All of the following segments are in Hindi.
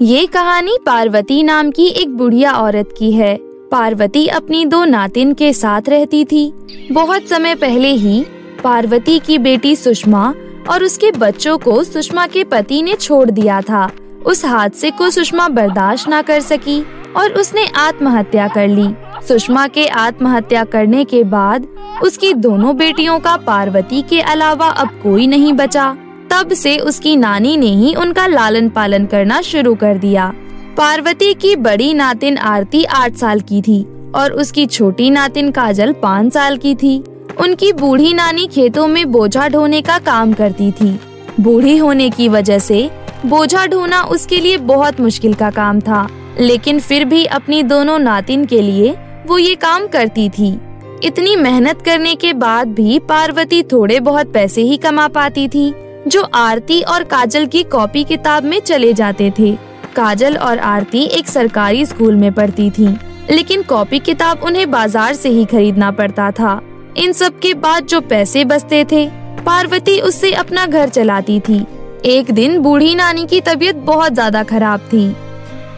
ये कहानी पार्वती नाम की एक बुढ़िया औरत की है। पार्वती अपनी 2 नातिन के साथ रहती थी। बहुत समय पहले ही पार्वती की बेटी सुषमा और उसके बच्चों को सुषमा के पति ने छोड़ दिया था। उस हादसे को सुषमा बर्दाश्त न कर सकी और उसने आत्महत्या कर ली। सुषमा के आत्महत्या करने के बाद उसकी दोनों बेटियों का पार्वती के अलावा अब कोई नहीं बचा। तब से उसकी नानी ने ही उनका लालन पालन करना शुरू कर दिया। पार्वती की बड़ी नातिन आरती 8 साल की थी और उसकी छोटी नातिन काजल 5 साल की थी। उनकी बूढ़ी नानी खेतों में बोझा ढोने का काम करती थी। बूढ़ी होने की वजह से बोझा ढोना उसके लिए बहुत मुश्किल का काम था, लेकिन फिर भी अपनी दोनों नातिन के लिए वो ये काम करती थी। इतनी मेहनत करने के बाद भी पार्वती थोड़े बहुत पैसे ही कमा पाती थी, जो आरती और काजल की कॉपी किताब में चले जाते थे। काजल और आरती एक सरकारी स्कूल में पढ़ती थीं, लेकिन कॉपी किताब उन्हें बाजार से ही खरीदना पड़ता था। इन सब के बाद जो पैसे बचते थे, पार्वती उससे अपना घर चलाती थी। एक दिन बूढ़ी नानी की तबीयत बहुत ज्यादा खराब थी।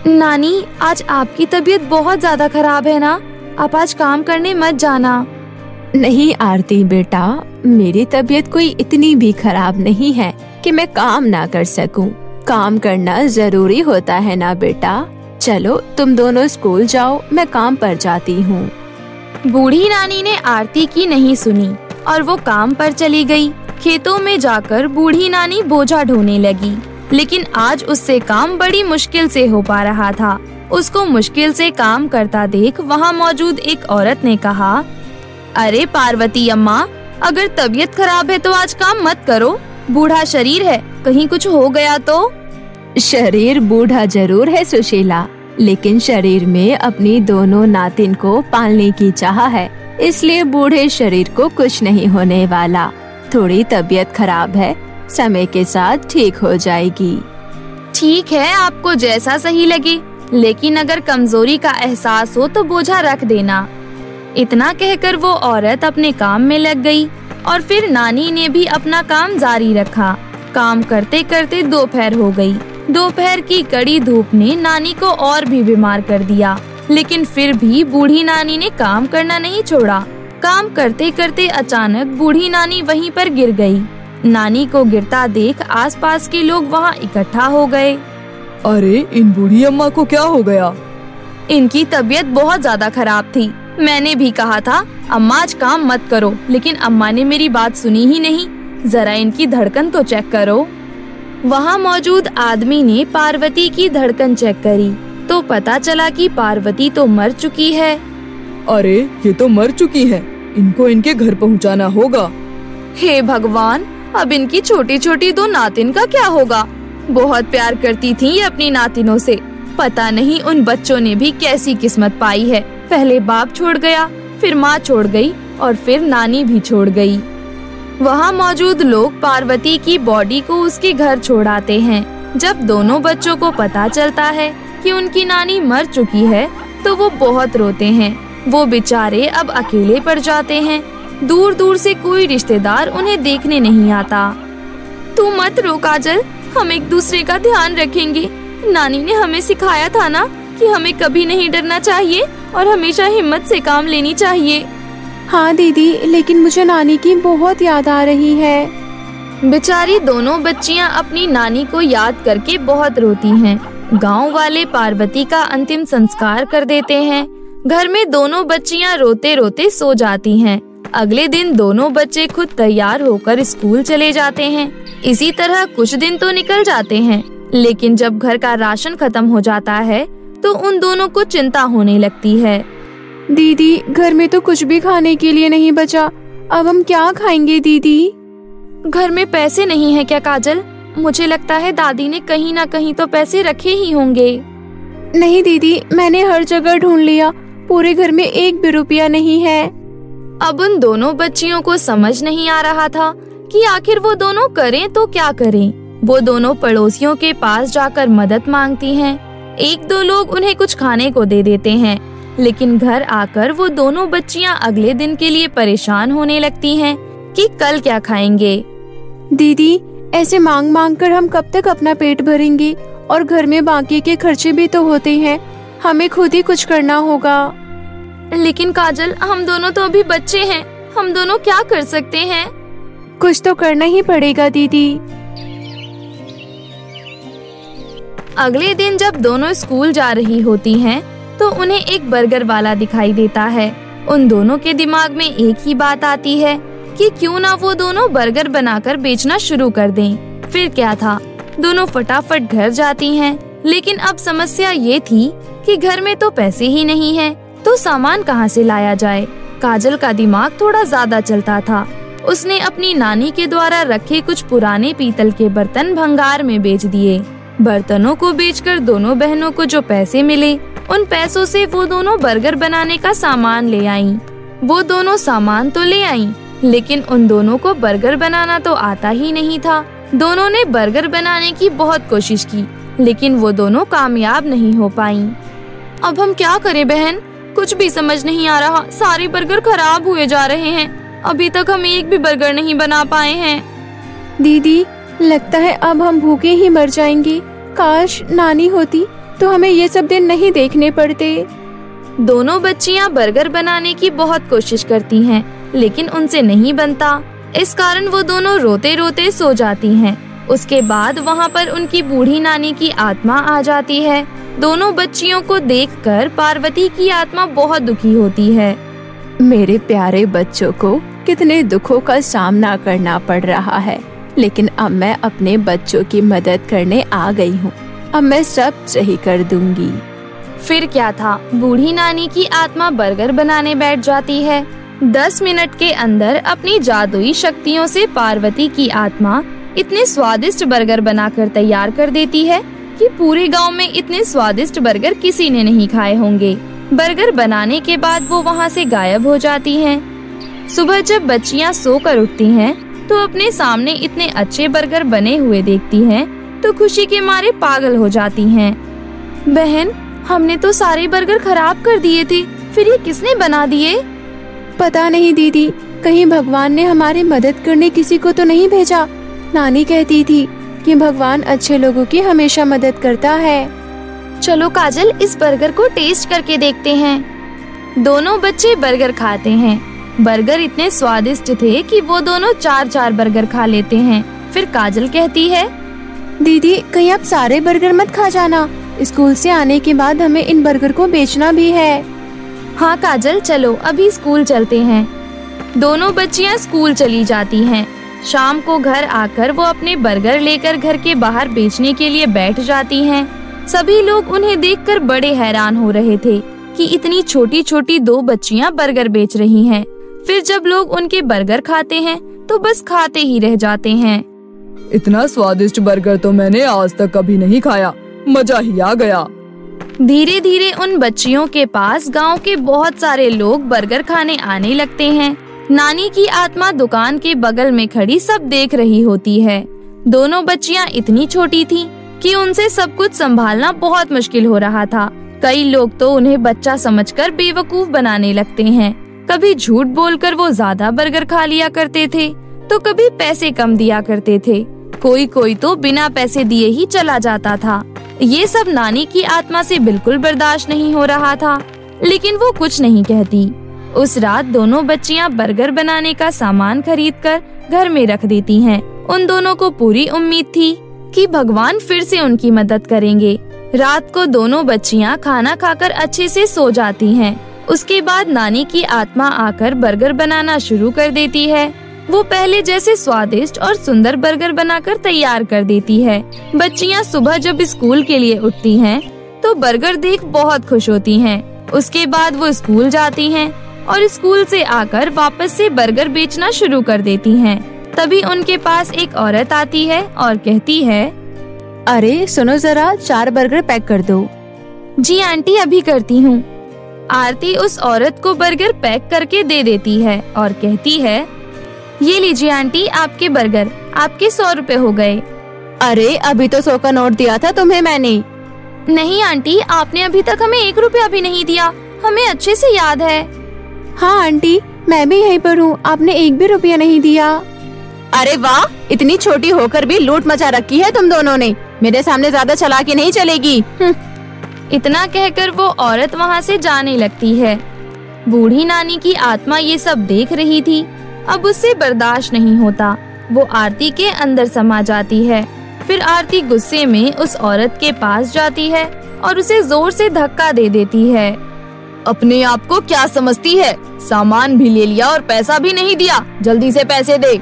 नानी, आज आपकी तबीयत बहुत ज्यादा खराब है ना? आप आज काम करने मत जाना। नहीं आरती बेटा, मेरी तबीयत कोई इतनी भी खराब नहीं है कि मैं काम ना कर सकूं। काम करना जरूरी होता है ना बेटा। चलो तुम दोनों स्कूल जाओ, मैं काम पर जाती हूँ। बूढ़ी नानी ने आरती की नहीं सुनी और वो काम पर चली गई। खेतों में जाकर बूढ़ी नानी बोझा ढोने लगी, लेकिन आज उससे काम बड़ी मुश्किल से हो पा रहा था। उसको मुश्किल से काम करता देख वहाँ मौजूद एक औरत ने कहा, अरे पार्वती अम्मा, अगर तबीयत खराब है तो आज काम मत करो। बूढ़ा शरीर है, कहीं कुछ हो गया तो? शरीर बूढ़ा जरूर है सुशीला, लेकिन शरीर में अपनी दोनों नातिन को पालने की चाह है, इसलिए बूढ़े शरीर को कुछ नहीं होने वाला। थोड़ी तबीयत खराब है, समय के साथ ठीक हो जाएगी। ठीक है, आपको जैसा सही लगे, लेकिन अगर कमजोरी का एहसास हो तो बोझा रख देना। इतना कहकर वो औरत अपने काम में लग गई और फिर नानी ने भी अपना काम जारी रखा। काम करते करते दोपहर हो गई। दोपहर की कड़ी धूप ने नानी को और भी बीमार कर दिया, लेकिन फिर भी बूढ़ी नानी ने काम करना नहीं छोड़ा। काम करते करते अचानक बूढ़ी नानी वहीं पर गिर गई। नानी को गिरता देख आसपास के लोग वहाँ इकट्ठा हो गए। अरे, इन बूढ़ी अम्मा को क्या हो गया? इनकी तबीयत बहुत ज्यादा खराब थी। मैंने भी कहा था अम्मा आज काम मत करो, लेकिन अम्मा ने मेरी बात सुनी ही नहीं। जरा इनकी धड़कन तो चेक करो। वहाँ मौजूद आदमी ने पार्वती की धड़कन चेक करी तो पता चला कि पार्वती तो मर चुकी है। अरे, ये तो मर चुकी है। इनको इनके घर पहुँचाना होगा। हे भगवान, अब इनकी छोटी छोटी 2 नातिन का क्या होगा? बहुत प्यार करती थी ये अपनी नातिनों से। पता नहीं उन बच्चों ने भी कैसी किस्मत पाई है। पहले बाप छोड़ गया, फिर माँ छोड़ गई और फिर नानी भी छोड़ गई। वहाँ मौजूद लोग पार्वती की बॉडी को उसके घर छोड़ आते हैं। जब दोनों बच्चों को पता चलता है कि उनकी नानी मर चुकी है तो वो बहुत रोते हैं। वो बेचारे अब अकेले पड़ जाते हैं। दूर दूर से कोई रिश्तेदार उन्हें देखने नहीं आता। तू मत रो काजल, हम एक दूसरे का ध्यान रखेंगे। नानी ने हमें सिखाया था ना कि हमें कभी नहीं डरना चाहिए और हमेशा हिम्मत से काम लेनी चाहिए। हाँ दीदी, लेकिन मुझे नानी की बहुत याद आ रही है। बेचारी दोनों बच्चियाँ अपनी नानी को याद करके बहुत रोती हैं। गांव वाले पार्वती का अंतिम संस्कार कर देते हैं। घर में दोनों बच्चियाँ रोते रोते सो जाती हैं। अगले दिन दोनों बच्चे खुद तैयार होकर स्कूल चले जाते हैं। इसी तरह कुछ दिन तो निकल जाते हैं, लेकिन जब घर का राशन खत्म हो जाता है तो उन दोनों को चिंता होने लगती है। दीदी, घर में तो कुछ भी खाने के लिए नहीं बचा। अब हम क्या खाएंगे दीदी? घर में पैसे नहीं है क्या काजल? मुझे लगता है दादी ने कहीं ना कहीं तो पैसे रखे ही होंगे। नहीं दीदी, मैंने हर जगह ढूंढ लिया, पूरे घर में 1 भी रुपया नहीं है। अब उन दोनों बच्चियों को समझ नहीं आ रहा था कि आखिर वो दोनों करें तो क्या करें। वो दोनों पड़ोसियों के पास जाकर मदद मांगती हैं। 1-2 लोग उन्हें कुछ खाने को दे देते हैं, लेकिन घर आकर वो दोनों बच्चियां अगले दिन के लिए परेशान होने लगती हैं कि कल क्या खाएंगे। दीदी, ऐसे मांग मांग कर हम कब तक अपना पेट भरेंगे और घर में बाकी के खर्चे भी तो होते हैं। हमें खुद ही कुछ करना होगा। लेकिन काजल, हम दोनों तो अभी बच्चे हैं, हम दोनों क्या कर सकते हैं? कुछ तो करना ही पड़ेगा दीदी। अगले दिन जब दोनों स्कूल जा रही होती हैं, तो उन्हें एक बर्गर वाला दिखाई देता है। उन दोनों के दिमाग में एक ही बात आती है कि क्यों ना वो दोनों बर्गर बनाकर बेचना शुरू कर दें। फिर क्या था, दोनों फटाफट घर जाती हैं। लेकिन अब समस्या ये थी कि घर में तो पैसे ही नहीं हैं, तो सामान कहाँ से लाया जाए। काजल का दिमाग थोड़ा ज्यादा चलता था। उसने अपनी नानी के द्वारा रखे कुछ पुराने पीतल के बर्तन भंगार में बेच दिए। बर्तनों को बेचकर दोनों बहनों को जो पैसे मिले, उन पैसों से वो दोनों बर्गर बनाने का सामान ले आईं। वो दोनों सामान तो ले आईं, लेकिन उन दोनों को बर्गर बनाना तो आता ही नहीं था। दोनों ने बर्गर बनाने की बहुत कोशिश की, लेकिन वो दोनों कामयाब नहीं हो पाईं। अब हम क्या करें बहन, कुछ भी समझ नहीं आ रहा। सारे बर्गर खराब हुए जा रहे हैं। अभी तक हम एक भी बर्गर नहीं बना पाए हैं। दीदी, लगता है अब हम भूखे ही मर जाएंगे। काश नानी होती तो हमें ये सब दिन नहीं देखने पड़ते। दोनों बच्चियां बर्गर बनाने की बहुत कोशिश करती हैं, लेकिन उनसे नहीं बनता। इस कारण वो दोनों रोते रोते सो जाती हैं। उसके बाद वहाँ पर उनकी बूढ़ी नानी की आत्मा आ जाती है। दोनों बच्चियों को देखकर पार्वती की आत्मा बहुत दुखी होती है। मेरे प्यारे बच्चों को कितने दुखों का सामना करना पड़ रहा है, लेकिन अब मैं अपने बच्चों की मदद करने आ गई हूँ। अब मैं सब सही कर दूंगी। फिर क्या था, बूढ़ी नानी की आत्मा बर्गर बनाने बैठ जाती है। 10 मिनट के अंदर अपनी जादुई शक्तियों से पार्वती की आत्मा इतने स्वादिष्ट बर्गर बनाकर तैयार कर देती है कि पूरे गांव में इतने स्वादिष्ट बर्गर किसी ने नहीं खाए होंगे। बर्गर बनाने के बाद वो वहाँ से गायब हो जाती हैं। सुबह जब बच्चियाँ सोकर उठती हैं, तो अपने सामने इतने अच्छे बर्गर बने हुए देखती हैं, तो खुशी के मारे पागल हो जाती हैं। बहन, हमने तो सारे बर्गर खराब कर दिए थे, फिर ये किसने बना दिए? पता नहीं दीदी, कहीं भगवान ने हमारी मदद करने किसी को तो नहीं भेजा। नानी कहती थी कि भगवान अच्छे लोगों की हमेशा मदद करता है। चलो काजल, इस बर्गर को टेस्ट करके देखते हैं। दोनों बच्चे बर्गर खाते हैं। बर्गर इतने स्वादिष्ट थे कि वो दोनों 4-4 बर्गर खा लेते हैं। फिर काजल कहती है, दीदी कहीं आप सारे बर्गर मत खा जाना। स्कूल से आने के बाद हमें इन बर्गर को बेचना भी है। हाँ काजल, चलो अभी स्कूल चलते हैं। दोनों बच्चियाँ स्कूल चली जाती हैं। शाम को घर आकर वो अपने बर्गर लेकर घर के बाहर बेचने के लिए बैठ जाती हैं। सभी लोग उन्हें देखकर बड़े हैरान हो रहे थे कि इतनी छोटी छोटी 2 बच्चियां बर्गर बेच रही हैं। फिर जब लोग उनके बर्गर खाते हैं तो बस खाते ही रह जाते हैं। इतना स्वादिष्ट बर्गर तो मैंने आज तक कभी नहीं खाया, मजा ही आ गया। धीरे धीरे उन बच्चियों के पास गांव के बहुत सारे लोग बर्गर खाने आने लगते हैं। नानी की आत्मा दुकान के बगल में खड़ी सब देख रही होती है। दोनों बच्चियां इतनी छोटी थीं कि उनसे सब कुछ संभालना बहुत मुश्किल हो रहा था। कई लोग तो उन्हें बच्चा समझकर बेवकूफ बनाने लगते हैं। कभी झूठ बोलकर वो ज्यादा बर्गर खा लिया करते थे, तो कभी पैसे कम दिया करते थे। कोई कोई तो बिना पैसे दिए ही चला जाता था। ये सब नानी की आत्मा से बिल्कुल बर्दाश्त नहीं हो रहा था, लेकिन वो कुछ नहीं कहती। उस रात दोनों बच्चियां बर्गर बनाने का सामान खरीदकर घर में रख देती हैं। उन दोनों को पूरी उम्मीद थी कि भगवान फिर से उनकी मदद करेंगे। रात को दोनों बच्चियां खाना खाकर अच्छे से सो जाती हैं। उसके बाद नानी की आत्मा आकर बर्गर बनाना शुरू कर देती है। वो पहले जैसे स्वादिष्ट और सुंदर बर्गर बनाकर तैयार कर देती है। बच्चियां सुबह जब स्कूल के लिए उठती हैं, तो बर्गर देख बहुत खुश होती हैं। उसके बाद वो स्कूल जाती हैं और स्कूल से आकर वापस से बर्गर बेचना शुरू कर देती हैं। तभी उनके पास एक औरत आती है और कहती है, अरे सुनो जरा, 4 बर्गर पैक कर दो। जी आंटी, अभी करती हूँ। आरती उस औरत को बर्गर पैक करके दे देती है और कहती है, ये लीजिए आंटी, आपके बर्गर, आपके 100 रुपए हो गए। अरे अभी तो 100 का नोट दिया था तुम्हें मैंने। नहीं आंटी, आपने अभी तक हमें 1 रुपया भी नहीं दिया, हमें अच्छे से याद है। हाँ आंटी, मैं भी यहीं पर हूँ, आपने 1 भी रुपया नहीं दिया। अरे वाह, इतनी छोटी होकर भी लूट मचा रखी है तुम दोनों ने। मेरे सामने ज्यादा चालाकी नहीं चलेगी। इतना कहकर वो औरत वहाँ से जाने लगती है। बूढ़ी नानी की आत्मा ये सब देख रही थी। अब उससे बर्दाश्त नहीं होता। वो आरती के अंदर समा जाती है। फिर आरती गुस्से में उस औरत के पास जाती है और उसे जोर से धक्का दे देती है। अपने आप को क्या समझती है? सामान भी ले लिया और पैसा भी नहीं दिया। जल्दी से पैसे दे।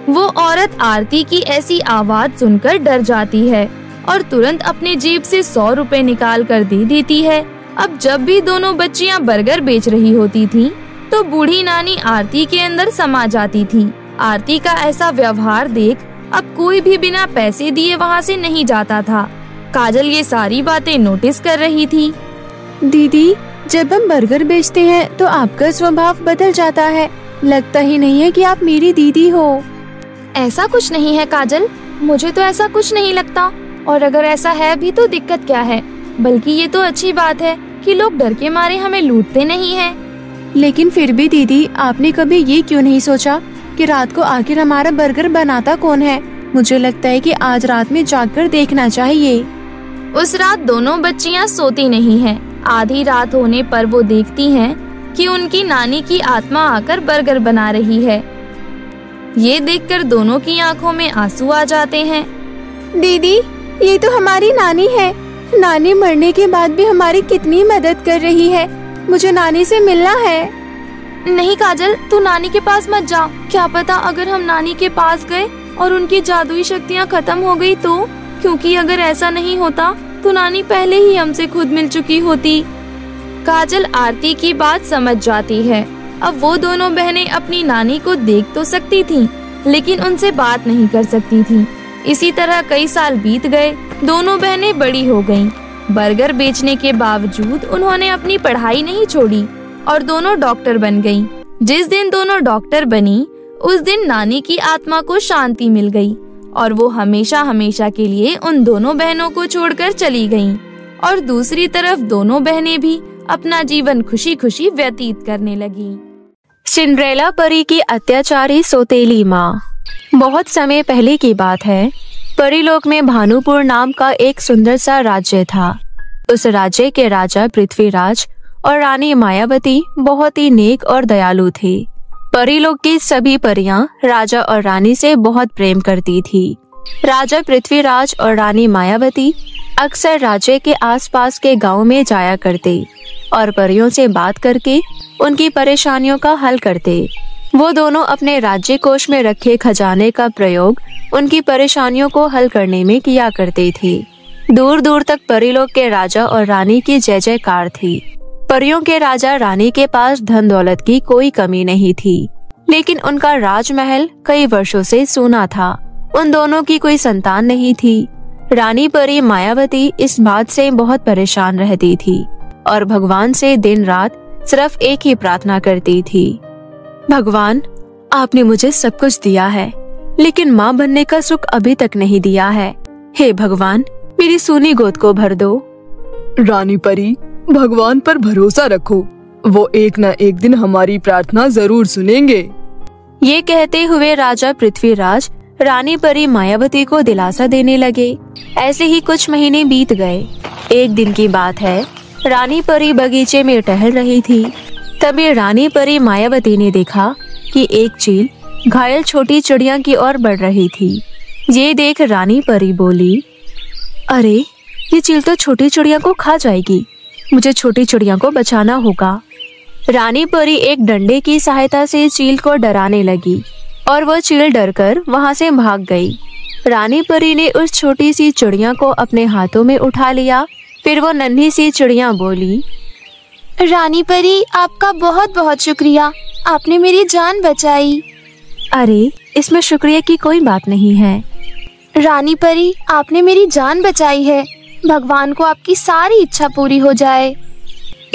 वो औरत आरती की ऐसी आवाज सुनकर डर जाती है और तुरंत अपने जेब से 100 रुपए निकाल कर दे देती है। अब जब भी दोनों बच्चियां बर्गर बेच रही होती थी, तो बूढ़ी नानी आरती के अंदर समा जाती थी। आरती का ऐसा व्यवहार देख अब कोई भी बिना पैसे दिए वहाँ से नहीं जाता था। काजल ये सारी बातें नोटिस कर रही थी। दीदी, जब हम बर्गर बेचते हैं तो आपका स्वभाव बदल जाता है। लगता ही नहीं है कि आप मेरी दीदी हो। ऐसा कुछ नहीं है काजल, मुझे तो ऐसा कुछ नहीं लगता। और अगर ऐसा है भी तो दिक्कत क्या है? बल्कि ये तो अच्छी बात है कि लोग डर के मारे हमें लूटते नहीं हैं। लेकिन फिर भी दीदी, आपने कभी ये क्यों नहीं सोचा कि रात को आखिर हमारा बर्गर बनाता कौन है? मुझे लगता है कि आज रात में जाकर देखना चाहिए। उस रात दोनों बच्चियां सोती नहीं हैं। आधी रात होने पर वो देखती हैं कि उनकी नानी की आत्मा आकर बर्गर बना रही है। ये देखकर दोनों की आंखों में आंसू आ जाते हैं। दीदी, ये तो हमारी नानी है। नानी मरने के बाद भी हमारी कितनी मदद कर रही है। मुझे नानी से मिलना है। नहीं काजल, तू नानी के पास मत जा। क्या पता अगर हम नानी के पास गए और उनकी जादुई शक्तियाँ खत्म हो गई तो? क्योंकि अगर ऐसा नहीं होता तो नानी पहले ही हमसे खुद मिल चुकी होती। काजल आरती की बात समझ जाती है। अब वो दोनों बहनें अपनी नानी को देख तो सकती थीं, लेकिन उनसे बात नहीं कर सकती थीं। इसी तरह कई साल बीत गए। दोनों बहनें बड़ी हो गईं। बर्गर बेचने के बावजूद उन्होंने अपनी पढ़ाई नहीं छोड़ी और दोनों डॉक्टर बन गईं। जिस दिन दोनों डॉक्टर बनी, उस दिन नानी की आत्मा को शांति मिल गई और वो हमेशा हमेशा के लिए उन दोनों बहनों को छोड़कर चली गईं। और दूसरी तरफ दोनों बहनें भी अपना जीवन खुशी खुशी व्यतीत करने लगी। सिंड्रेला परी की अत्याचारी सौतेली माँ। बहुत समय पहले की बात है। परीलोक में भानुपुर नाम का एक सुंदर सा राज्य था। उस राज्य के राजा पृथ्वीराज और रानी मायावती बहुत ही नेक और दयालु थे। परीलोक की सभी परियां राजा और रानी से बहुत प्रेम करती थी। राजा पृथ्वीराज और रानी मायावती अक्सर राज्य के आसपास के गांव में जाया करते और परियों से बात करके उनकी परेशानियों का हल करते। वो दोनों अपने राज्य कोष में रखे खजाने का प्रयोग उनकी परेशानियों को हल करने में किया करते थे। दूर दूर तक परीलोक के राजा और रानी की जय जयकार थी। परियों के राजा रानी के पास धन दौलत की कोई कमी नहीं थी, लेकिन उनका राजमहल कई वर्षों से सूना था। उन दोनों की कोई संतान नहीं थी। रानी परी मायावती इस बात से बहुत परेशान रहती थी और भगवान से दिन रात सिर्फ एक ही प्रार्थना करती थी। भगवान, आपने मुझे सब कुछ दिया है, लेकिन माँ बनने का सुख अभी तक नहीं दिया है। हे भगवान, मेरी सूनी गोद को भर दो। रानी परी, भगवान पर भरोसा रखो। वो एक न एक दिन हमारी प्रार्थना जरूर सुनेंगे। ये कहते हुए राजा पृथ्वीराज रानी परी मायावती को दिलासा देने लगे। ऐसे ही कुछ महीने बीत गए। एक दिन की बात है, रानी परी बगीचे में टहल रही थी। तभी रानी परी मायावती ने देखा कि एक चील घायल छोटी चिड़िया की ओर बढ़ रही थी। ये देख रानी परी बोली, अरे, ये चील तो छोटी चिड़िया को खा जाएगी। मुझे छोटी चिड़िया को बचाना होगा। रानी परी एक डंडे की सहायता से चील को डराने लगी और वह चील डरकर वहां से भाग गई। रानी परी ने उस छोटी सी चिड़िया को अपने हाथों में उठा लिया। फिर वो नन्ही सी चिड़िया बोली, रानी परी, आपका बहुत बहुत शुक्रिया। आपने मेरी जान बचाई। अरे, इसमें शुक्रिया की कोई बात नहीं है। रानी परी, आपने मेरी जान बचाई है। भगवान को आपकी सारी इच्छा पूरी हो जाए।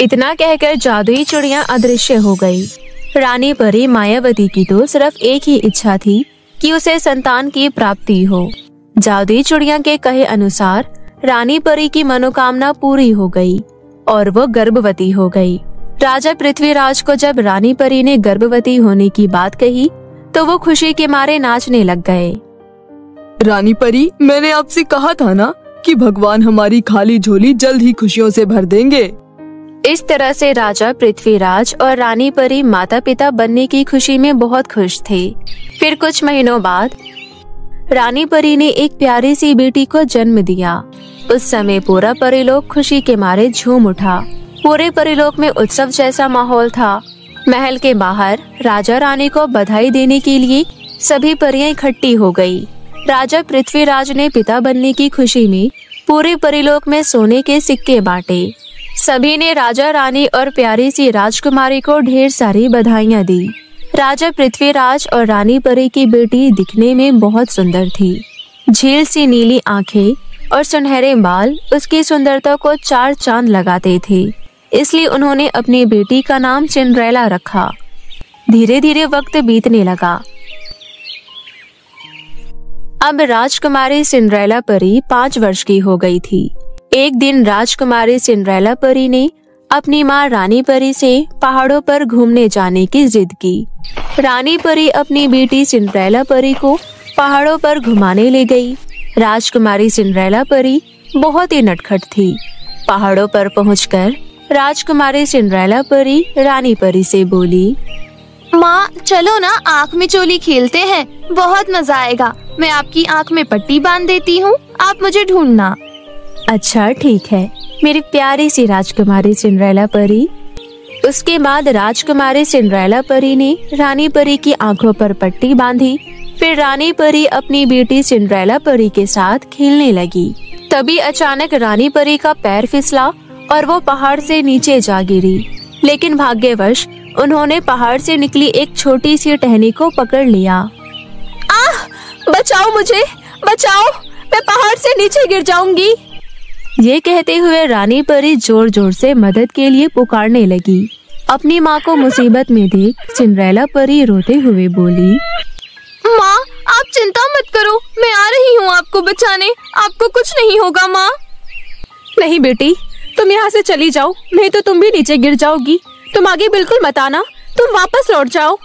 इतना कहकर जादुई चिड़िया अदृश्य हो गई। रानी परी मायावती की तो सिर्फ एक ही इच्छा थी कि उसे संतान की प्राप्ति हो। जादुई चिड़िया के कहे अनुसार रानी परी की मनोकामना पूरी हो गई और वो गर्भवती हो गई। राजा पृथ्वीराज को जब रानी परी ने गर्भवती होने की बात कही तो वो खुशी के मारे नाचने लग गए। रानी परी, मैंने आपसे कहा था ना कि भगवान हमारी खाली झोली जल्द ही खुशियों से भर देंगे। इस तरह से राजा पृथ्वीराज और रानी परी माता पिता बनने की खुशी में बहुत खुश थे। फिर कुछ महीनों बाद रानी परी ने एक प्यारी सी बेटी को जन्म दिया। उस समय पूरा परिलोक खुशी के मारे झूम उठा। पूरे परिलोक में उत्सव जैसा माहौल था। महल के बाहर राजा रानी को बधाई देने के लिए सभी परियां इकट्ठी हो गई। राजा पृथ्वीराज ने पिता बनने की खुशी में पूरे परिलोक में सोने के सिक्के बांटे। सभी ने राजा रानी और प्यारी सी राजकुमारी को ढेर सारी बधाइयां दी। राजा पृथ्वीराज और रानी परी की बेटी दिखने में बहुत सुंदर थी। झील सी नीली आंखें और सुनहरे बाल उसकी सुंदरता को चार चांद लगाते थे। इसलिए उन्होंने अपनी बेटी का नाम सिंड्रेला रखा। धीरे धीरे वक्त बीतने लगा। अब राजकुमारी सिंड्रेला परी 5 वर्ष की हो गई थी। एक दिन राजकुमारी सिंड्रेला परी ने अपनी माँ रानी परी से पहाड़ों पर घूमने जाने की जिद की। रानी परी अपनी बेटी सिंड्रेला परी को पहाड़ों पर घुमाने ले गई। राजकुमारी सिंड्रेला परी बहुत ही नटखट थी। पहाड़ों पर पहुंचकर राजकुमारी सिंड्रेला परी रानी परी से बोली, माँ चलो ना आँख में चोली खेलते हैं, बहुत मजा आएगा। मैं आपकी आँख में पट्टी बांध देती हूँ, आप मुझे ढूंढना। अच्छा ठीक है मेरी प्यारी सी राजकुमारी सिंड्रेला परी। उसके बाद राजकुमारी सिंड्रेला परी ने रानी परी की आंखों पर पट्टी बांधी। फिर रानी परी अपनी बेटी सिंड्रेला परी के साथ खेलने लगी। तभी अचानक रानी परी का पैर फिसला और वो पहाड़ से नीचे जा गिरी। लेकिन भाग्यवश उन्होंने पहाड़ से निकली एक छोटी सी टहनी को पकड़ लिया। आह! बचाओ मुझे, बचाओ, मैं पहाड़ से नीचे गिर जाऊंगी। ये कहते हुए रानी परी जोर जोर से मदद के लिए पुकारने लगी। अपनी माँ को मुसीबत में देख सिंड्रेला परी रोते हुए बोली, माँ आप चिंता मत करो, मैं आ रही हूँ आपको बचाने, आपको कुछ नहीं होगा माँ। नहीं बेटी, तुम यहाँ से चली जाओ, नहीं तो तुम भी नीचे गिर जाओगी। तुम आगे बिल्कुल मत आना, तुम वापस लौट जाओ।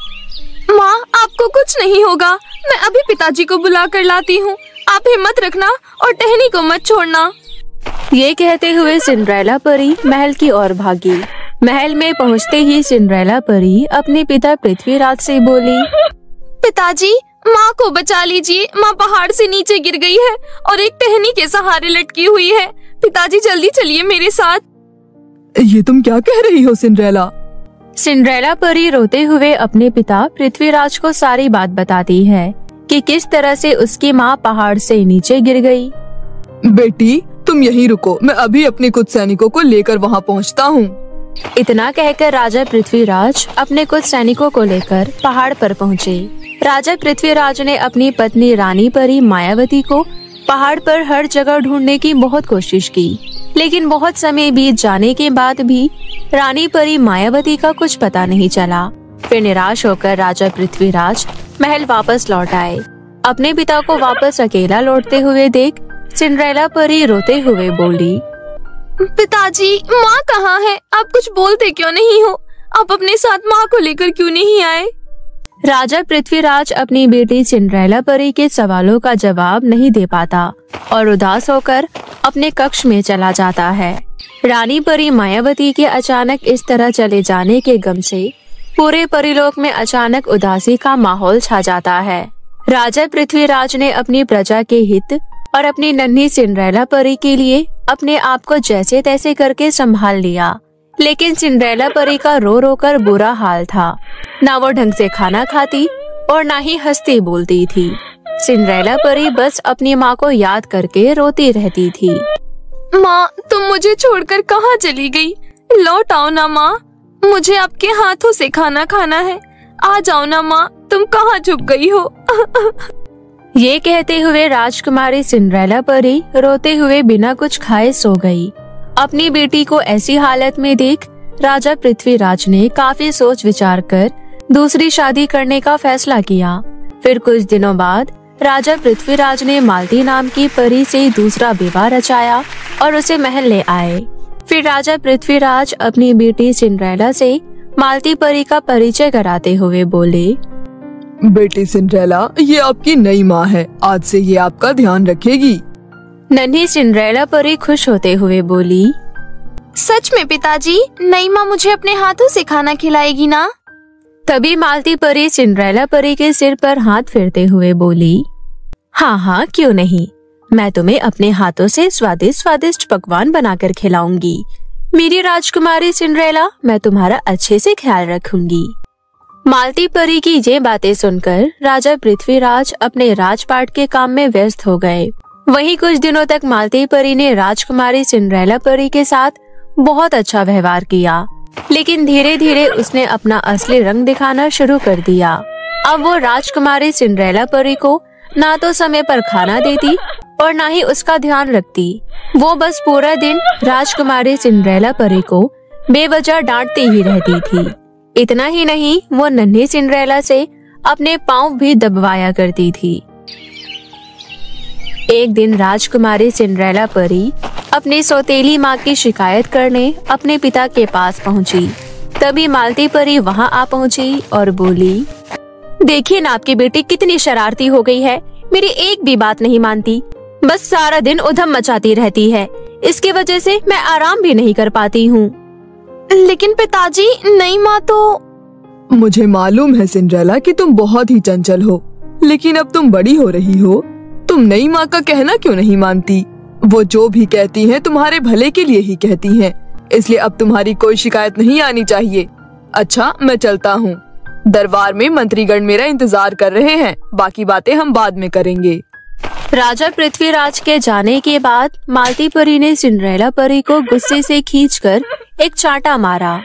माँ आपको कुछ नहीं होगा, मैं अभी पिताजी को बुला कर लाती हूँ। आप हिम्मत रखना और टहनी को मत छोड़ना। ये कहते हुए सिंड्रेला परी महल की ओर भागी। महल में पहुँचते ही सिंड्रेला परी अपने पिता पृथ्वीराज से बोली, पिताजी माँ को बचा लीजिए, माँ पहाड़ से नीचे गिर गई है और एक टहनी के सहारे लटकी हुई है। पिताजी जल्दी चलिए मेरे साथ। ये तुम क्या कह रही हो सिंड्रेला? सिंड्रेला परी रोते हुए अपने पिता पृथ्वीराज को सारी बात बताती है कि किस तरह से उसकी माँ पहाड़ से नीचे गिर गई। बेटी तुम यहीं रुको, मैं अभी अपने कुछ सैनिकों को लेकर वहाँ पहुँचता हूँ। इतना कहकर राजा पृथ्वीराज अपने कुछ सैनिकों को लेकर पहाड़ पर पहुँचे। राजा पृथ्वीराज ने अपनी पत्नी रानी परी मायावती को पहाड़ पर हर जगह ढूंढने की बहुत कोशिश की, लेकिन बहुत समय बीत जाने के बाद भी रानी परी मायावती का कुछ पता नहीं चला। फिर निराश होकर राजा पृथ्वीराज महल वापस लौट आए। अपने पिता को वापस अकेला लौटते हुए देख सिंड्रेला परी रोते हुए बोली, पिताजी माँ कहाँ है? आप कुछ बोलते क्यों नहीं हो? आप अपने साथ माँ को लेकर क्यों नहीं आए? राजा पृथ्वीराज अपनी बेटी सिंड्रेला परी के सवालों का जवाब नहीं दे पाता और उदास होकर अपने कक्ष में चला जाता है। रानी परी मायावती के अचानक इस तरह चले जाने के गम से पूरे परिलोक में अचानक उदासी का माहौल छा जाता है। राजा पृथ्वीराज ने अपनी प्रजा के हित और अपनी नन्ही सिंड्रेला परी के लिए अपने आप को जैसे तैसे करके संभाल लिया, लेकिन सिंड्रेला परी का रो रो कर बुरा हाल था। ना वो ढंग से खाना खाती और ना ही हंसती बोलती थी। सिंड्रेला परी बस अपनी माँ को याद करके रोती रहती थी। माँ तुम मुझे छोड़कर कहाँ चली गई? लौट आओ ना माँ, मुझे आपके हाथों से खाना खाना है। आ जाओ ना माँ, तुम कहाँ छुप गई हो? ये कहते हुए राजकुमारी सिंड्रेला परी रोते हुए बिना कुछ खाए सो गई। अपनी बेटी को ऐसी हालत में देख राजा पृथ्वीराज ने काफी सोच विचार कर दूसरी शादी करने का फैसला किया। फिर कुछ दिनों बाद राजा पृथ्वीराज ने मालती नाम की परी से दूसरा विवाह रचाया और उसे महल ले आए। फिर राजा पृथ्वीराज अपनी बेटी सिंड्रेला से मालती परी का परिचय कराते हुए बोले, बेटी सिंड्रेला ये आपकी नई माँ है, आज से ये आपका ध्यान रखेगी। नन्ही सिंड्रेला परी खुश होते हुए बोली, सच में पिताजी, नई माँ मुझे अपने हाथों से खाना खिलाएगी ना? तभी मालती परी सिंड्रेला परी के सिर पर हाथ फेरते हुए बोली, हाँ हाँ क्यों नहीं, मैं तुम्हें अपने हाथों से स्वादिष्ट स्वादिष्ट पकवान बनाकर खिलाऊंगी। मेरी राजकुमारी सिंड्रेला, मैं तुम्हारा अच्छे से ख्याल रखूंगी। मालती परी की ये बातें सुनकर राजा पृथ्वीराज अपने राजपाट के काम में व्यस्त हो गए। वहीं कुछ दिनों तक मालती परी ने राजकुमारी सिंड्रेला परी के साथ बहुत अच्छा व्यवहार किया, लेकिन धीरे धीरे उसने अपना असली रंग दिखाना शुरू कर दिया। अब वो राजकुमारी सिंड्रेला परी को ना तो समय पर खाना देती और ना ही उसका ध्यान रखती। वो बस पूरा दिन राजकुमारी सिंड्रेला परी को बेवजह डांटती ही रहती थी। इतना ही नहीं, वो नन्ही सिंड्रेला से अपने पाँव भी दबवाया करती थी। एक दिन राजकुमारी सिंड्रेला परी अपनी सौतेली माँ की शिकायत करने अपने पिता के पास पहुँची। तभी मालती परी वहाँ आ पहुँची और बोली, देखिए ना आपकी बेटी कितनी शरारती हो गई है, मेरी एक भी बात नहीं मानती, बस सारा दिन उधम मचाती रहती है। इसकी वजह से मैं आराम भी नहीं कर पाती हूँ। लेकिन पिताजी, नई माँ तो। मुझे मालूम है सिंड्रेला कि तुम बहुत ही चंचल हो, लेकिन अब तुम बड़ी हो रही हो, तुम नई माँ का कहना क्यों नहीं मानती? वो जो भी कहती हैं तुम्हारे भले के लिए ही कहती हैं, इसलिए अब तुम्हारी कोई शिकायत नहीं आनी चाहिए। अच्छा, मैं चलता हूँ, दरबार में मंत्रीगण मेरा इंतजार कर रहे हैं, बाकी बातें हम बाद में करेंगे। राजा पृथ्वीराज के जाने के बाद मालती परी ने सिंड्रेला परी को गुस्से से खींचकर एक चांटा मारा।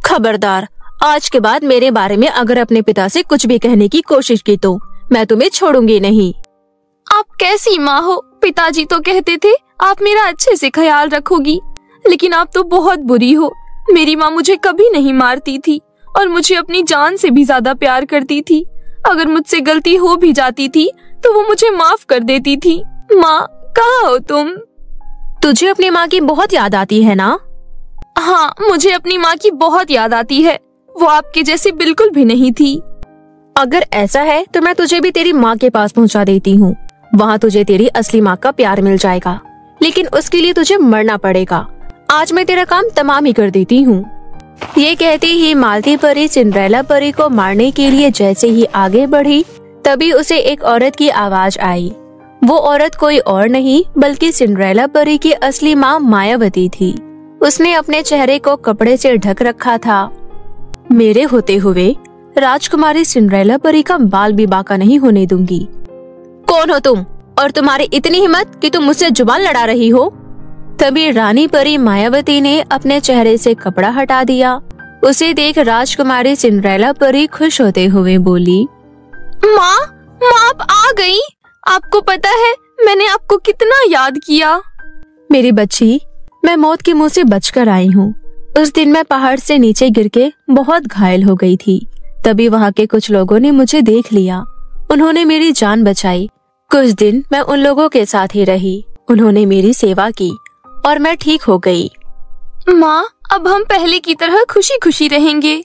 खबरदार, आज के बाद मेरे बारे में अगर अपने पिता से कुछ भी कहने की कोशिश की तो मैं तुम्हें छोड़ूंगी नहीं। आप कैसी माँ हो? पिताजी तो कहते थे आप मेरा अच्छे से ख्याल रखोगी, लेकिन आप तो बहुत बुरी हो। मेरी माँ मुझे कभी नहीं मारती थी और मुझे अपनी जान से भी ज्यादा प्यार करती थी। अगर मुझसे गलती हो भी जाती थी तो वो मुझे माफ कर देती थी। माँ, कहाँ हो तुम? तुझे अपनी माँ की बहुत याद आती है ना? हाँ, मुझे अपनी माँ की बहुत याद आती है। वो आपके जैसी बिल्कुल भी नहीं थी। अगर ऐसा है तो मैं तुझे भी तेरी माँ के पास पहुँचा देती हूँ। वहाँ तुझे तेरी असली माँ का प्यार मिल जाएगा, लेकिन उसके लिए तुझे मरना पड़ेगा। आज मैं तेरा काम तमाम ही कर देती हूँ। ये कहती ही मालती परी सिंड्रेला परी को मारने के लिए जैसे ही आगे बढ़ी, तभी उसे एक औरत की आवाज आई। वो औरत कोई और नहीं बल्कि सिंड्रेला परी की असली माँ मायावती थी। उसने अपने चेहरे को कपड़े से ढक रखा था। मेरे होते हुए राजकुमारी सिंड्रेला परी का बाल भी बांका नहीं होने दूंगी। कौन हो तुम और तुम्हारी इतनी हिम्मत कि तुम मुझसे जुबान लड़ा रही हो? तभी रानी परी मायावती ने अपने चेहरे से कपड़ा हटा दिया। उसे देख राजकुमारी सिंड्रेला परी खुश होते हुए बोली, माँ, आप आ गई। आपको पता है मैंने आपको कितना याद किया। मेरी बच्ची, मैं मौत के मुंह से बचकर आई हूँ। उस दिन मैं पहाड़ से नीचे गिर के बहुत घायल हो गई थी। तभी वहाँ के कुछ लोगों ने मुझे देख लिया। उन्होंने मेरी जान बचाई। कुछ दिन मैं उन लोगों के साथ ही रही। उन्होंने मेरी सेवा की और मैं ठीक हो गई। माँ, अब हम पहले की तरह खुशी खुशी रहेंगे।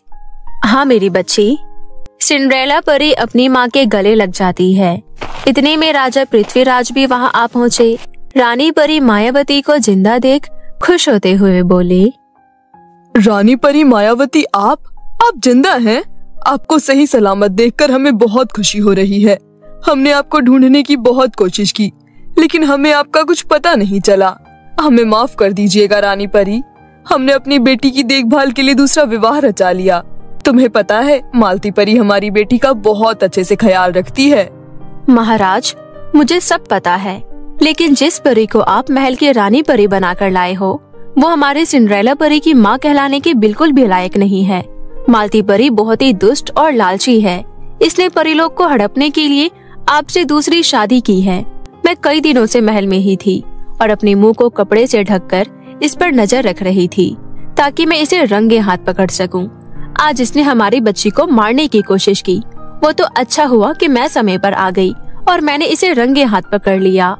हाँ मेरी बच्ची। सिंड्रेला परी अपनी माँ के गले लग जाती है। इतने में राजा पृथ्वीराज भी वहाँ आ पहुँचे। रानी परी मायावती को जिंदा देख खुश होते हुए बोले, रानी परी मायावती, आप जिंदा हैं? आपको सही सलामत देखकर हमें बहुत खुशी हो रही है। हमने आपको ढूंढने की बहुत कोशिश की, लेकिन हमें आपका कुछ पता नहीं चला। हमें माफ कर दीजिएगा रानी परी। हमने अपनी बेटी की देखभाल के लिए दूसरा विवाह रचा लिया। तुम्हें पता है, मालती परी हमारी बेटी का बहुत अच्छे से ख्याल रखती है। महाराज, मुझे सब पता है, लेकिन जिस परी को आप महल की रानी परी बनाकर लाए हो, वो हमारे सिंड्रेला परी की माँ कहलाने के बिल्कुल भी लायक नहीं है। मालती परी बहुत ही दुष्ट और लालची है। इसने परीलोक को हड़पने के लिए आपसे दूसरी शादी की है। मैं कई दिनों से महल में ही थी और अपने मुंह को कपड़े से ढककर इस पर नजर रख रही थी, ताकि मैं इसे रंगे हाथ पकड़ सकूं। आज इसने हमारी बच्ची को मारने की कोशिश की। वो तो अच्छा हुआ कि मैं समय पर आ गई और मैंने इसे रंगे हाथ पकड़ लिया।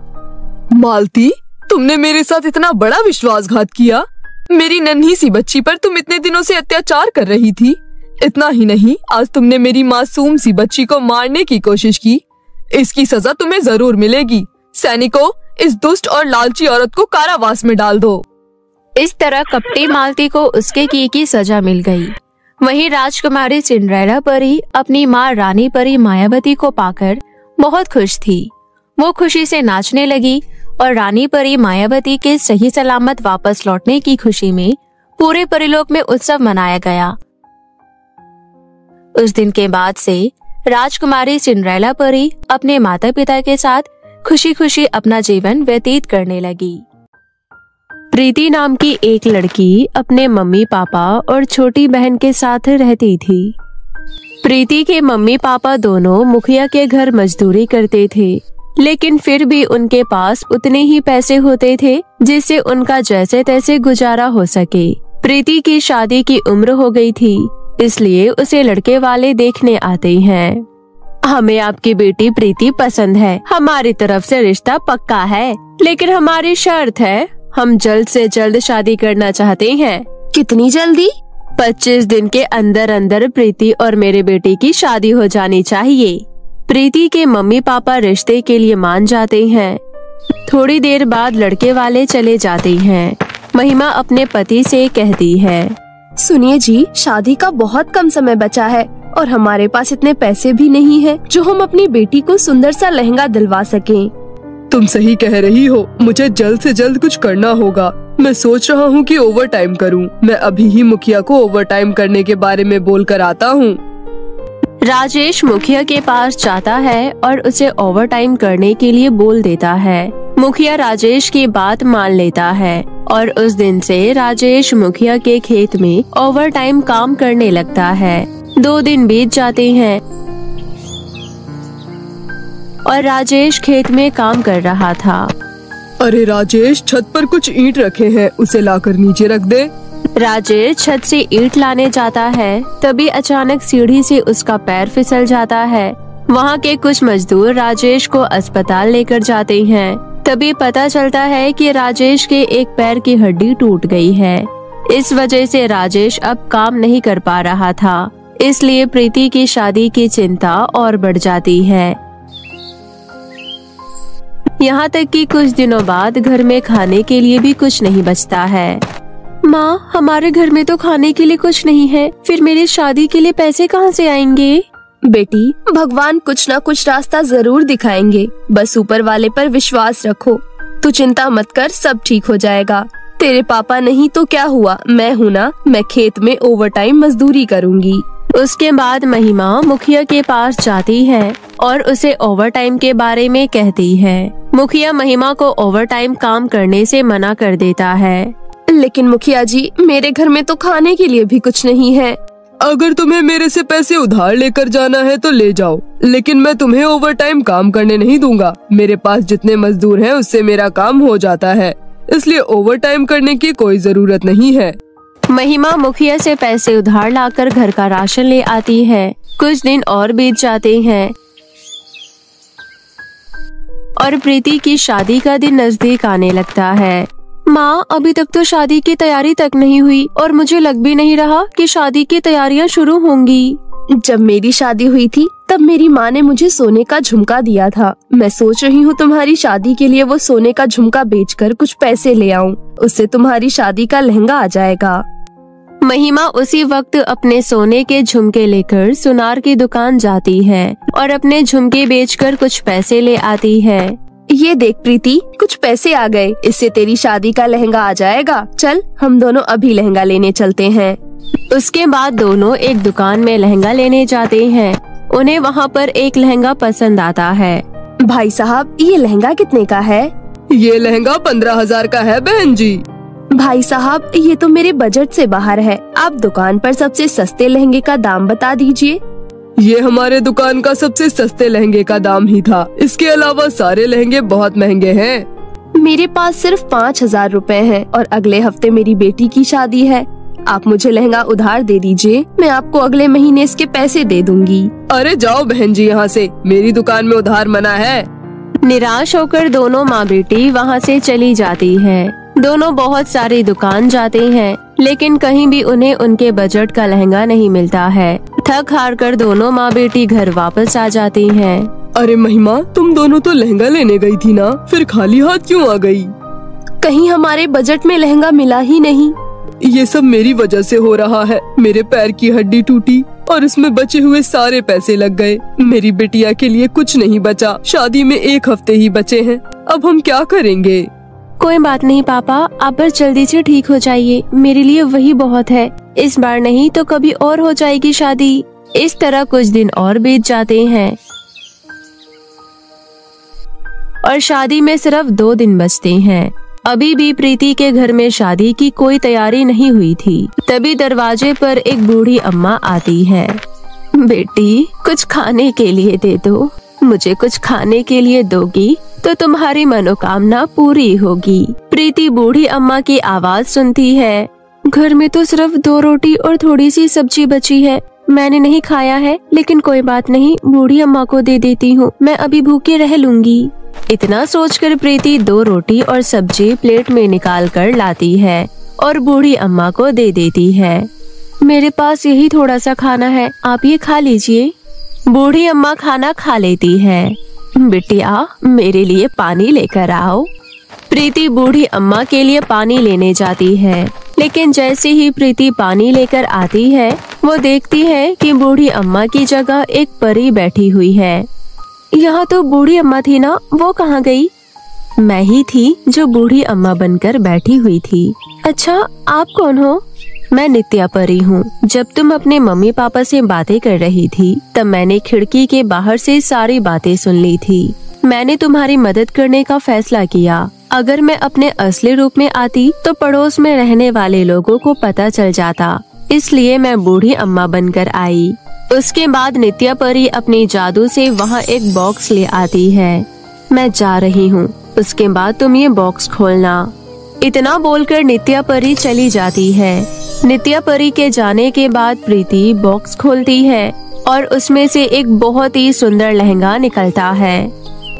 मालती, तुमने मेरे साथ इतना बड़ा विश्वासघात किया। मेरी नन्ही सी बच्ची पर तुम इतने दिनों से अत्याचार कर रही थी। इतना ही नहीं, आज तुमने मेरी मासूम सी बच्ची को मारने की कोशिश की। इसकी सजा तुम्हें जरूर मिलेगी। सैनिकों, इस दुष्ट और लालची औरत को कारावास में डाल दो। इस तरह कपटी मालती को उसके किए की सजा मिल गई। वहीं राजकुमारी सिंड्रेला परी अपनी माँ रानी परी मायावती को पाकर बहुत खुश थी। वो खुशी से नाचने लगी और रानी परी मायावती के सही सलामत वापस लौटने की खुशी में पूरे परिलोक में उत्सव मनाया गया। उस दिन के बाद से राजकुमारी सिंड्रेला परी अपने माता पिता के साथ खुशी खुशी अपना जीवन व्यतीत करने लगी। प्रीति नाम की एक लड़की अपने मम्मी पापा और छोटी बहन के साथ रहती थी। प्रीति के मम्मी पापा दोनों मुखिया के घर मजदूरी करते थे, लेकिन फिर भी उनके पास उतने ही पैसे होते थे जिससे उनका जैसे तैसे गुजारा हो सके। प्रीति की शादी की उम्र हो गई थी, इसलिए उसे लड़के वाले देखने आते हैं। हमें आपकी बेटी प्रीति पसंद है, हमारी तरफ से रिश्ता पक्का है, लेकिन हमारी शर्त है, हम जल्द से जल्द शादी करना चाहते हैं। कितनी जल्दी? 25 दिन के अंदर अंदर प्रीति और मेरे बेटे की शादी हो जानी चाहिए। प्रीति के मम्मी पापा रिश्ते के लिए मान जाते हैं। थोड़ी देर बाद लड़के वाले चले जाते हैं। महिमा अपने पति से कहती है, सुनिए जी, शादी का बहुत कम समय बचा है और हमारे पास इतने पैसे भी नहीं है जो हम अपनी बेटी को सुंदर सा लहंगा दिलवा सकें। तुम सही कह रही हो, मुझे जल्द से जल्द कुछ करना होगा। मैं सोच रहा हूँ कि ओवर टाइम करूँ। मैं अभी ही मुखिया को ओवर टाइम करने के बारे में बोल कर आता हूँ। राजेश मुखिया के पास जाता है और उसे ओवर टाइम करने के लिए बोल देता है। मुखिया राजेश की बात मान लेता है और उस दिन से राजेश मुखिया के खेत में ओवर टाइम काम करने लगता है। 2 दिन बीत जाते हैं और राजेश खेत में काम कर रहा था। अरे राजेश, छत पर कुछ ईंट रखे हैं, उसे लाकर नीचे रख दे। राजेश छत से ईंट लाने जाता है, तभी अचानक सीढ़ी से उसका पैर फिसल जाता है। वहाँ के कुछ मजदूर राजेश को अस्पताल लेकर जाते हैं। तभी पता चलता है कि राजेश के एक पैर की हड्डी टूट गई है। इस वजह से राजेश अब काम नहीं कर पा रहा था, इसलिए प्रीति की शादी की चिंता और बढ़ जाती है। यहाँ तक कि कुछ दिनों बाद घर में खाने के लिए भी कुछ नहीं बचता है। माँ, हमारे घर में तो खाने के लिए कुछ नहीं है, फिर मेरी शादी के लिए पैसे कहाँ से आएंगे? बेटी, भगवान कुछ ना कुछ रास्ता जरूर दिखाएंगे, बस ऊपर वाले पर विश्वास रखो। तू चिंता मत कर, सब ठीक हो जाएगा। तेरे पापा नहीं तो क्या हुआ, मैं हूँ ना, मैं खेत में ओवर टाइम मजदूरी करूँगी। उसके बाद महिमा मुखिया के पास जाती है और उसे ओवर टाइम के बारे में कहती है। मुखिया महिमा को ओवर टाइम काम करने से मना कर देता है। लेकिन मुखिया जी, मेरे घर में तो खाने के लिए भी कुछ नहीं है। अगर तुम्हें मेरे से पैसे उधार लेकर जाना है तो ले जाओ, लेकिन मैं तुम्हें ओवर टाइम काम करने नहीं दूंगा। मेरे पास जितने मजदूर हैं उससे मेरा काम हो जाता है, इसलिए ओवर टाइम करने की कोई जरूरत नहीं है। महिमा मुखिया से पैसे उधार लाकर घर का राशन ले आती है। कुछ दिन और बीत जाते हैं और प्रीति की शादी का दिन नजदीक आने लगता है। माँ, अभी तक तो शादी की तैयारी तक नहीं हुई और मुझे लग भी नहीं रहा कि शादी की तैयारियाँ शुरू होंगी। जब मेरी शादी हुई थी तब मेरी माँ ने मुझे सोने का झुमका दिया था। मैं सोच रही हूँ तुम्हारी शादी के लिए वो सोने का झुमका बेचकर कुछ पैसे ले आऊँ, उससे तुम्हारी शादी का लहंगा आ जाएगा। महिमा उसी वक्त अपने सोने के झुमके लेकर सुनार की दुकान जाती है और अपने झुमके बेचकर कुछ पैसे ले आती है। ये देख प्रीति, कुछ पैसे आ गए, इससे तेरी शादी का लहंगा आ जाएगा। चल, हम दोनों अभी लहंगा लेने चलते हैं। उसके बाद दोनों एक दुकान में लहंगा लेने जाते हैं। उन्हें वहाँ पर एक लहंगा पसंद आता है। भाई साहब, ये लहंगा कितने का है? ये लहंगा 15,000 का है बहन जी। भाई साहब, ये तो मेरे बजट से बाहर है। आप दुकान पर सबसे सस्ते लहंगे का दाम बता दीजिए। ये हमारे दुकान का सबसे सस्ते लहंगे का दाम ही था। इसके अलावा सारे लहंगे बहुत महंगे हैं। मेरे पास सिर्फ 5,000 रुपए हैं और अगले हफ्ते मेरी बेटी की शादी है। आप मुझे लहंगा उधार दे दीजिए, मैं आपको अगले महीने इसके पैसे दे दूंगी। अरे जाओ बहन जी यहाँ से, मेरी दुकान में उधार मना है। निराश होकर दोनों माँ बेटी वहाँ से चली जाती है। दोनों बहुत सारी दुकान जाते हैं, लेकिन कहीं भी उन्हें उनके बजट का लहंगा नहीं मिलता है। थक हार कर दोनों माँ बेटी घर वापस आ जाती हैं। अरे महिमा, तुम दोनों तो लहंगा लेने गई थी ना, फिर खाली हाथ क्यों आ गई? कहीं हमारे बजट में लहंगा मिला ही नहीं। ये सब मेरी वजह से हो रहा है। मेरे पैर की हड्डी टूटी और उसमें बचे हुए सारे पैसे लग गए। मेरी बिटिया के लिए कुछ नहीं बचा। शादी में 1 हफ्ते ही बचे हैं। अब हम क्या करेंगे? कोई बात नहीं पापा, आप बस जल्दी से ठीक हो जाइए, मेरे लिए वही बहुत है। इस बार नहीं तो कभी और हो जाएगी शादी। इस तरह कुछ दिन और बीत जाते हैं और शादी में सिर्फ 2 दिन बचते हैं। अभी भी प्रीति के घर में शादी की कोई तैयारी नहीं हुई थी। तभी दरवाजे पर एक बूढ़ी अम्मा आती है। बेटी, कुछ खाने के लिए दे दो। मुझे कुछ खाने के लिए दोगी तो तुम्हारी मनोकामना पूरी होगी। प्रीति बूढ़ी अम्मा की आवाज सुनती है। घर में तो सिर्फ 2 रोटी और थोड़ी सी सब्जी बची है। मैंने नहीं खाया है, लेकिन कोई बात नहीं, बूढ़ी अम्मा को दे देती हूँ। मैं अभी भूखे रह लूंगी। इतना सोचकर प्रीति 2 रोटी और सब्जी प्लेट में निकाल कर लाती है और बूढ़ी अम्मा को दे देती है। मेरे पास यही थोड़ा सा खाना है, आप ये खा लीजिए। बूढ़ी अम्मा खाना खा लेती है। बिटिया, मेरे लिए पानी लेकर आओ। प्रीति बूढ़ी अम्मा के लिए पानी लेने जाती है, लेकिन जैसे ही प्रीति पानी लेकर आती है, वो देखती है कि बूढ़ी अम्मा की जगह एक परी बैठी हुई है। यहाँ तो बूढ़ी अम्मा थी ना, वो कहाँ गई? मैं ही थी जो बूढ़ी अम्मा बनकर बैठी हुई थी। अच्छा, आप कौन हो? मैं नित्या परी हूँ। जब तुम अपने मम्मी पापा से बातें कर रही थी, तब मैंने खिड़की के बाहर से सारी बातें सुन ली थी। मैंने तुम्हारी मदद करने का फैसला किया। अगर मैं अपने असली रूप में आती तो पड़ोस में रहने वाले लोगों को पता चल जाता, इसलिए मैं बूढ़ी अम्मा बनकर आई। उसके बाद नित्या परी अपनी जादू से वहाँ एक बॉक्स ले आती है। मैं जा रही हूँ, उसके बाद तुम ये बॉक्स खोलना। इतना बोलकर नित्या परी चली जाती है। नित्या परी के जाने के बाद प्रीति बॉक्स खोलती है और उसमें से एक बहुत ही सुंदर लहंगा निकलता है।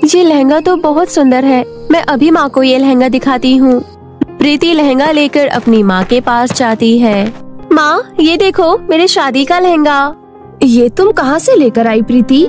ये लहंगा तो बहुत सुंदर है, मैं अभी माँ को ये लहंगा दिखाती हूँ। प्रीति लहंगा लेकर अपनी माँ के पास जाती है। माँ, ये देखो मेरे शादी का लहंगा। ये तुम कहाँ से लेकर आई प्रीति?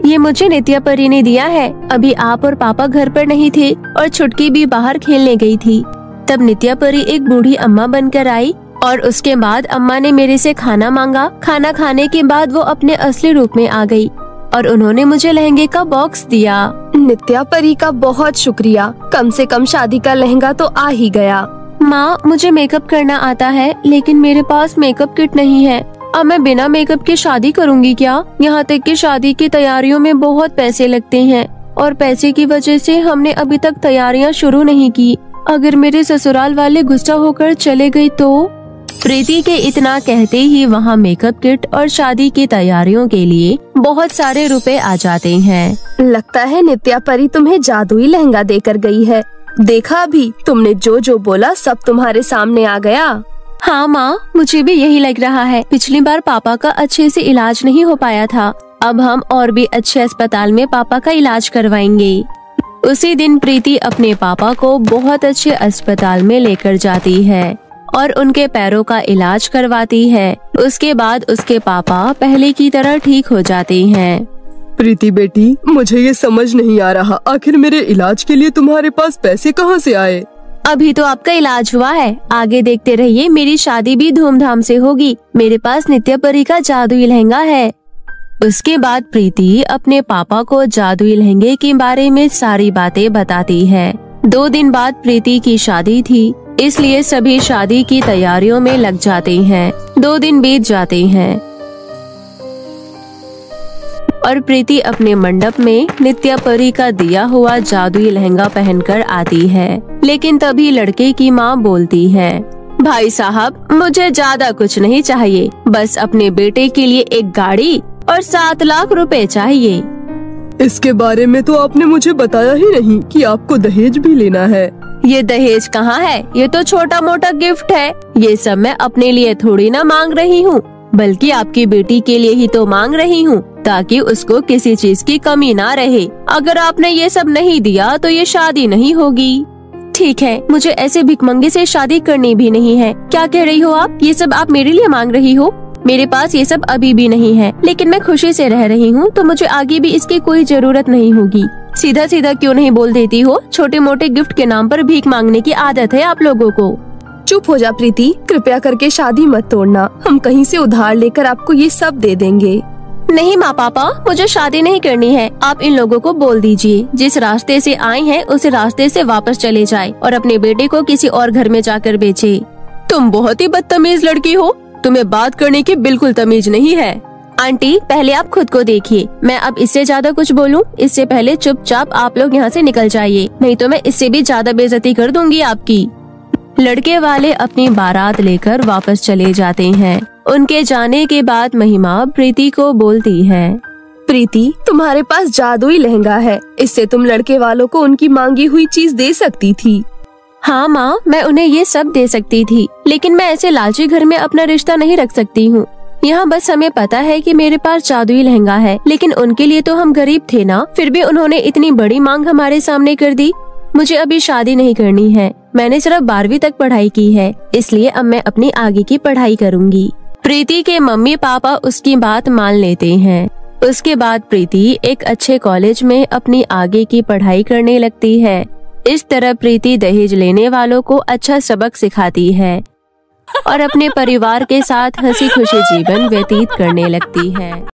ये मुझे नित्या परी ने दिया है। अभी आप और पापा घर पर नहीं थे और छुटकी भी बाहर खेलने गई थी। तब नित्या परी एक बूढ़ी अम्मा बनकर आई और उसके बाद अम्मा ने मेरे से खाना मांगा। खाना खाने के बाद वो अपने असली रूप में आ गई और उन्होंने मुझे लहंगे का बॉक्स दिया। नित्या परी का बहुत शुक्रिया, कम से कम शादी का लहंगा तो आ ही गया। माँ, मुझे मेकअप करना आता है, लेकिन मेरे पास मेकअप किट नहीं है। अब मैं बिना मेकअप के शादी करूँगी क्या? यहाँ तक कि शादी की तैयारियों में बहुत पैसे लगते हैं और पैसे की वजह से हमने अभी तक तैयारियाँ शुरू नहीं की। अगर मेरे ससुराल वाले गुस्सा होकर चले गए तो? प्रीति के इतना कहते ही वहाँ मेकअप किट और शादी की तैयारियों के लिए बहुत सारे रुपए आ जाते हैं। लगता है नित्या परी तुम्हें जादुई लहंगा देकर गई है। देखा अभी, तुमने जो जो बोला सब तुम्हारे सामने आ गया। हाँ माँ, मुझे भी यही लग रहा है। पिछली बार पापा का अच्छे से इलाज नहीं हो पाया था, अब हम और भी अच्छे अस्पताल में पापा का इलाज करवाएंगे। उसी दिन प्रीति अपने पापा को बहुत अच्छे अस्पताल में लेकर जाती है और उनके पैरों का इलाज करवाती है। उसके बाद उसके पापा पहले की तरह ठीक हो जाते हैं। प्रीति बेटी, मुझे ये समझ नहीं आ रहा, आखिर मेरे इलाज के लिए तुम्हारे पास पैसे कहाँ से आए? अभी तो आपका इलाज हुआ है, आगे देखते रहिए, मेरी शादी भी धूमधाम से होगी। मेरे पास नित्या परी का जादुई लहंगा है। उसके बाद प्रीति अपने पापा को जादुई लहंगे के बारे में सारी बातें बताती है। 2 दिन बाद प्रीति की शादी थी, इसलिए सभी शादी की तैयारियों में लग जाते हैं। 2 दिन बीत जाते हैं और प्रीति अपने मंडप में नित्या परी का दिया हुआ जादुई लहंगा पहनकर आती है। लेकिन तभी लड़के की माँ बोलती है, भाई साहब, मुझे ज्यादा कुछ नहीं चाहिए, बस अपने बेटे के लिए एक गाड़ी और 7 लाख रुपए चाहिए। इसके बारे में तो आपने मुझे बताया ही नहीं कि आपको दहेज भी लेना है। ये दहेज कहाँ है? ये तो छोटा मोटा गिफ्ट है। ये सब मैं अपने लिए थोड़ी ना मांग रही हूँ, बल्कि आपकी बेटी के लिए ही तो मांग रही हूँ, ताकि उसको किसी चीज की कमी ना रहे। अगर आपने ये सब नहीं दिया तो ये शादी नहीं होगी। ठीक है, मुझे ऐसे भिखमंगे से शादी करनी भी नहीं है। क्या कह रही हो आप? ये सब आप मेरे लिए मांग रही हो? मेरे पास ये सब अभी भी नहीं है, लेकिन मैं खुशी से रह रही हूँ, तो मुझे आगे भी इसकी कोई जरूरत नहीं होगी। सीधा सीधा क्यों नहीं बोल देती हो? छोटे मोटे गिफ्ट के नाम पर भीख मांगने की आदत है आप लोगों को। चुप हो जा प्रीति, कृपया करके शादी मत तोड़ना। हम कहीं से उधार लेकर आपको ये सब दे देंगे। नहीं माँ पापा, मुझे शादी नहीं करनी है। आप इन लोगों को बोल दीजिए, जिस रास्ते से आए हैं उस रास्ते से वापस चले जाए और अपने बेटे को किसी और घर में जाकर बेचे। तुम बहुत ही बदतमीज लड़की हो, तुम्हें बात करने की बिल्कुल तमीज नहीं है। आंटी, पहले आप खुद को देखिए। मैं अब इससे ज्यादा कुछ बोलूं इससे पहले चुपचाप आप लोग यहाँ से निकल जाइए, नहीं तो मैं इससे भी ज्यादा बेइज्जती कर दूंगी आपकी। लड़के वाले अपनी बारात लेकर वापस चले जाते हैं। उनके जाने के बाद महिमा प्रीति को बोलती है, प्रीति, तुम्हारे पास जादुई लहंगा है, इससे तुम लड़के वालों को उनकी मांगी हुई चीज दे सकती थी। हाँ माँ, मैं उन्हें ये सब दे सकती थी, लेकिन मैं ऐसे लालची घर में अपना रिश्ता नहीं रख सकती हूँ। यहाँ बस हमें पता है कि मेरे पास जादुई लहंगा है, लेकिन उनके लिए तो हम गरीब थे ना, फिर भी उन्होंने इतनी बड़ी मांग हमारे सामने कर दी। मुझे अभी शादी नहीं करनी है, मैंने सिर्फ 12वीं तक पढ़ाई की है, इसलिए अब मैं अपनी आगे की पढ़ाई करूँगी। प्रीति के मम्मी पापा उसकी बात मान लेते हैं। उसके बाद प्रीति एक अच्छे कॉलेज में अपनी आगे की पढ़ाई करने लगती है। इस तरह प्रीति दहेज लेने वालों को अच्छा सबक सिखाती है और अपने परिवार के साथ हंसी खुशी जीवन व्यतीत करने लगती है।